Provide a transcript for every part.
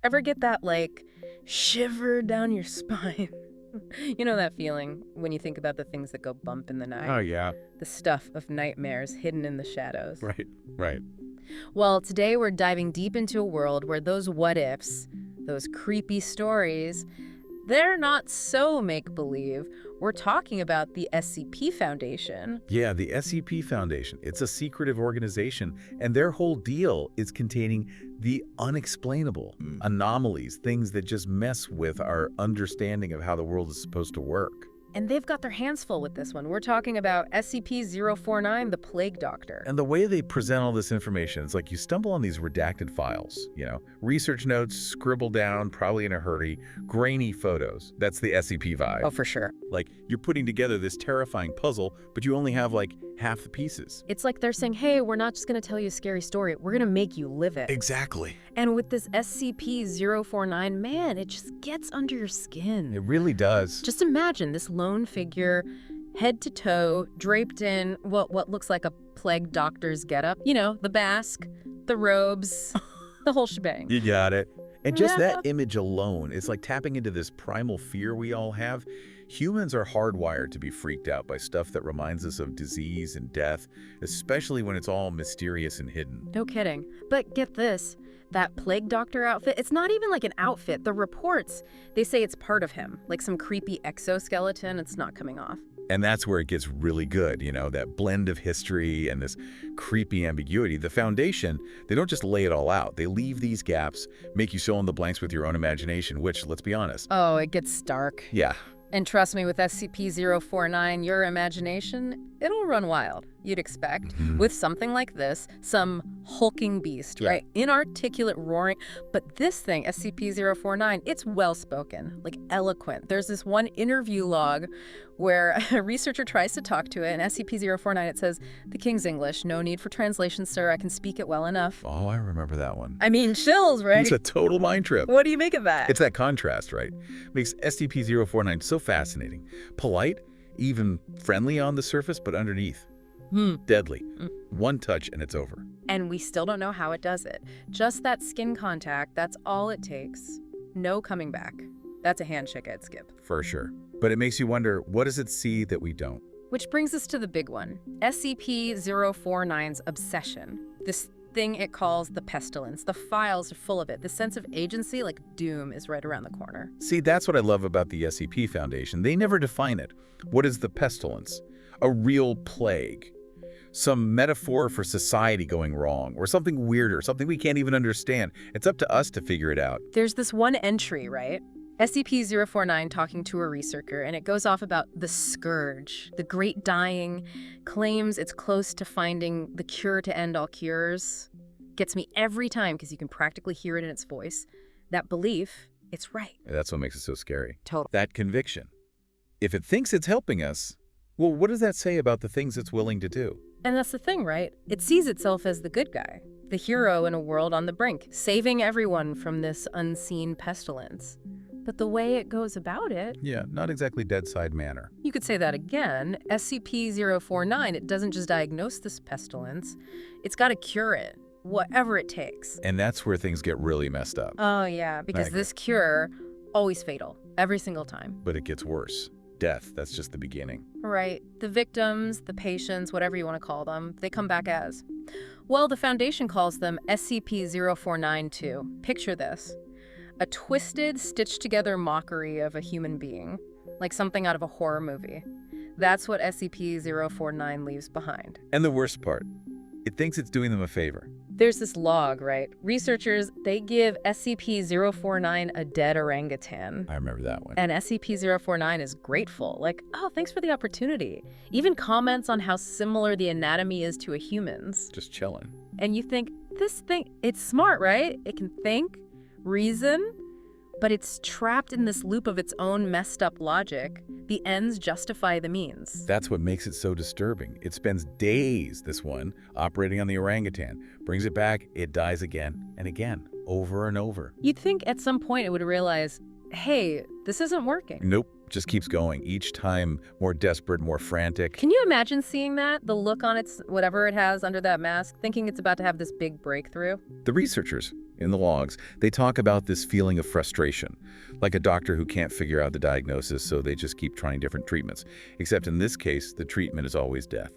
Ever get that, like, shiver down your spine? You know that feeling when you think about the things that go bump in the night? Oh, yeah. The stuff of nightmares hidden in the shadows. Right, right. Well, today we're diving deep into a world where those what-ifs, those creepy stories, they're not so make-believe. We're talking about the SCP Foundation. Yeah, the SCP Foundation. It's a secretive organization, and their whole deal is containing the unexplainable, anomalies, things that just mess with our understanding of how the world is supposed to work. And they've got their hands full with this one. We're talking about SCP-049, the Plague Doctor. And the way they present all this information, it's like you stumble on these redacted files, research notes scribbled down, probably in a hurry, grainy photos. That's the SCP vibe. Oh, for sure. Like, you're putting together this terrifying puzzle, but you only have, like, half the pieces. It's like they're saying, hey, we're not just going to tell you a scary story. We're going to make you live it. Exactly. And with this SCP-049, man, it just gets under your skin. It really does. Just imagine this lone figure, head to toe, draped in what looks like a plague doctor's getup. You know, the mask, the robes, the whole shebang. You got it. And just that image alone, it's like tapping into this primal fear we all have. Humans are hardwired to be freaked out by stuff that reminds us of disease and death, especially when it's all mysterious and hidden. No kidding. But get this, that plague doctor outfit, it's not even like an outfit. The reports, they say it's part of him, like some creepy exoskeleton. It's not coming off. And that's where it gets really good, that blend of history and this creepy ambiguity. The Foundation, they don't just lay it all out. They leave these gaps, make you fill in the blanks with your own imagination, which, let's be honest. Oh, it gets dark. Yeah. And trust me, with SCP-049, your imagination, it'll run wild, you'd expect. With something like this, some hulking beast, right? Inarticulate roaring. But this thing, SCP-049, it's well-spoken, like eloquent. There's this one interview log where a researcher tries to talk to it, and SCP-049, it says, "The King's English, no need for translation, sir. I can speak it well enough." Oh, I remember that one. I mean, chills, right? It's a total mind trip. What do you make of that? It's that contrast, right? Makes SCP-049 so fascinating. Polite, even friendly on the surface, but underneath. Deadly. One touch and it's over. And we still don't know how it does it. Just that skin contact, that's all it takes. No coming back. That's a handshake I'd skip. For sure. But it makes you wonder, what does it see that we don't? Which brings us to the big one. SCP-049's obsession. This thing it calls the Pestilence. The files are full of it. The sense of agency, like doom, is right around the corner. See, that's what I love about the SCP Foundation. They never define it. What is the Pestilence? A real plague. Some metaphor for society going wrong, or something weirder, something we can't even understand. It's up to us to figure it out. There's this one entry, right? SCP-049 talking to a researcher, and it goes off about the scourge, the great dying, claims it's close to finding the cure to end all cures. Gets me every time because you can practically hear it in its voice. That belief, it's right. That's what makes it so scary. Total. That conviction. If it thinks it's helping us, well, what does that say about the things it's willing to do? And that's the thing, right? It sees itself as the good guy, the hero in a world on the brink, saving everyone from this unseen pestilence. But the way it goes about it... Yeah, not exactly dead-side manner. You could say that again. SCP-049, it doesn't just diagnose this pestilence. It's got to cure it, whatever it takes. And that's where things get really messed up. Oh, yeah, because this cure, always fatal, every single time. But it gets worse. Death, that's just the beginning. Right. The victims, the patients, whatever you want to call them, they come back as. Well, the Foundation calls them SCP-049-2. Picture this. A twisted, stitched-together mockery of a human being, like something out of a horror movie. That's what SCP-049 leaves behind. And the worst part, it thinks it's doing them a favor. There's this log, right? Researchers, they give SCP-049 a dead orangutan. I remember that one. And SCP-049 is grateful, like, oh, thanks for the opportunity. Even comments on how similar the anatomy is to a human's. Just chilling. And you think, this thing, it's smart, right? It can think, reason, but it's trapped in this loop of its own messed up logic. The ends justify the means. That's what makes it so disturbing. It spends days, this one, operating on the orangutan, brings it back, it dies again and again, over and over. You'd think at some point it would realize, hey, this isn't working. Nope, just keeps going, each time more desperate, more frantic. Can you imagine seeing that? The look on its, whatever it has under that mask, thinking it's about to have this big breakthrough? The researchers, in the logs, they talk about this feeling of frustration, like a doctor who can't figure out the diagnosis, so they just keep trying different treatments. Except in this case, the treatment is always death.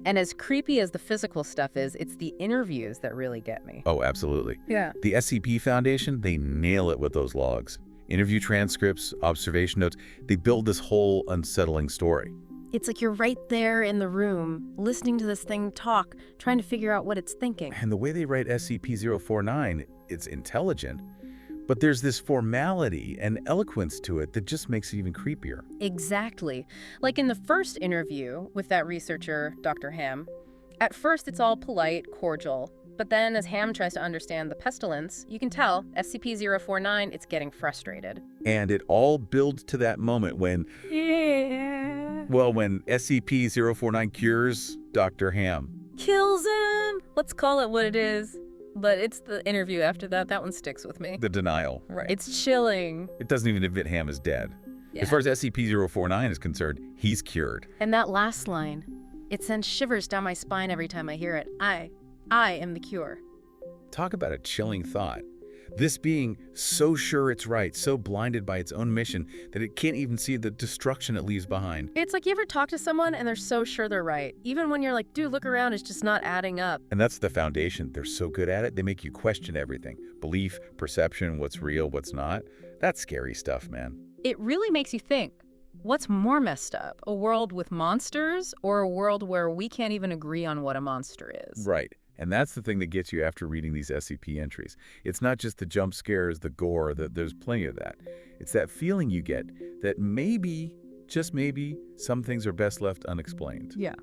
And as creepy as the physical stuff is, it's the interviews that really get me. Oh, absolutely. Yeah. The SCP Foundation, they nail it with those logs. Interview transcripts, observation notes, they build this whole unsettling story. It's like you're right there in the room, listening to this thing talk, trying to figure out what it's thinking. And the way they write SCP-049, it's intelligent, but there's this formality and eloquence to it that just makes it even creepier. Exactly. Like in the first interview with that researcher, Dr. Ham, at first it's all polite, cordial, but then as Ham tries to understand the pestilence, you can tell SCP-049, it's getting frustrated. And it all builds to that moment when, when SCP-049 cures Dr. Ham. Kills him! Let's call it what it is. But it's the interview after that one sticks with me. The denial. Right. It's chilling. It doesn't even admit Ham is dead. Yeah. As far as SCP-049 is concerned, he's cured. And that last line, it sends shivers down my spine every time I hear it. I am the cure. Talk about a chilling thought. This being so sure it's right, so blinded by its own mission that it can't even see the destruction it leaves behind. It's like you ever talk to someone and they're so sure they're right. Even when you're like, dude, look around, it's just not adding up. And that's the Foundation. They're so good at it, they make you question everything. Belief, perception, what's real, what's not. That's scary stuff, man. It really makes you think. What's more messed up? A world with monsters or a world where we can't even agree on what a monster is? Right. And that's the thing that gets you after reading these SCP entries. It's not just the jump scares, the gore, there's plenty of that. It's that feeling you get that maybe, just maybe, some things are best left unexplained. Yeah.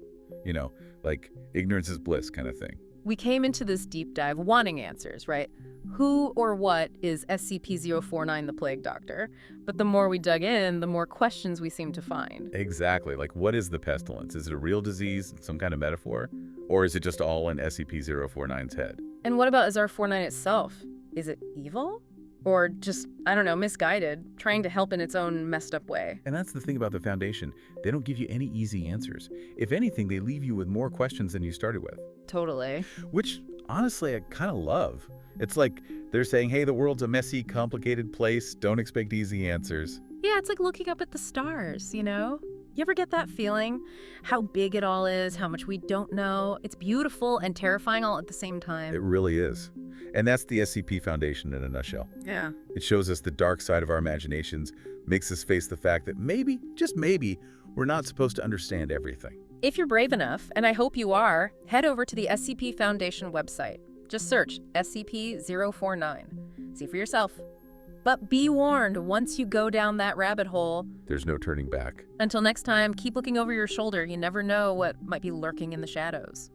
You know, like ignorance is bliss kind of thing. We came into this deep dive wanting answers, right? Who or what is SCP-049 the Plague Doctor? But the more we dug in, the more questions we seemed to find. Exactly. Like, what is the pestilence? Is it a real disease, some kind of metaphor? Or is it just all in SCP-049's head? And what about SR-49 itself? Is it evil? Or just, I don't know, misguided, trying to help in its own messed up way? And that's the thing about the Foundation. They don't give you any easy answers. If anything, they leave you with more questions than you started with. Totally. Which, honestly, I kind of love. It's like they're saying, hey, the world's a messy, complicated place. Don't expect easy answers. Yeah, it's like looking up at the stars, you know? You ever get that feeling? How big it all is, how much we don't know. It's beautiful and terrifying all at the same time. It really is. And that's the SCP Foundation in a nutshell. Yeah. It shows us the dark side of our imaginations, makes us face the fact that maybe, just maybe, we're not supposed to understand everything. If you're brave enough, and I hope you are, head over to the SCP Foundation website. Just search SCP-049. See for yourself. But be warned, once you go down that rabbit hole, there's no turning back. Until next time, keep looking over your shoulder. You never know what might be lurking in the shadows.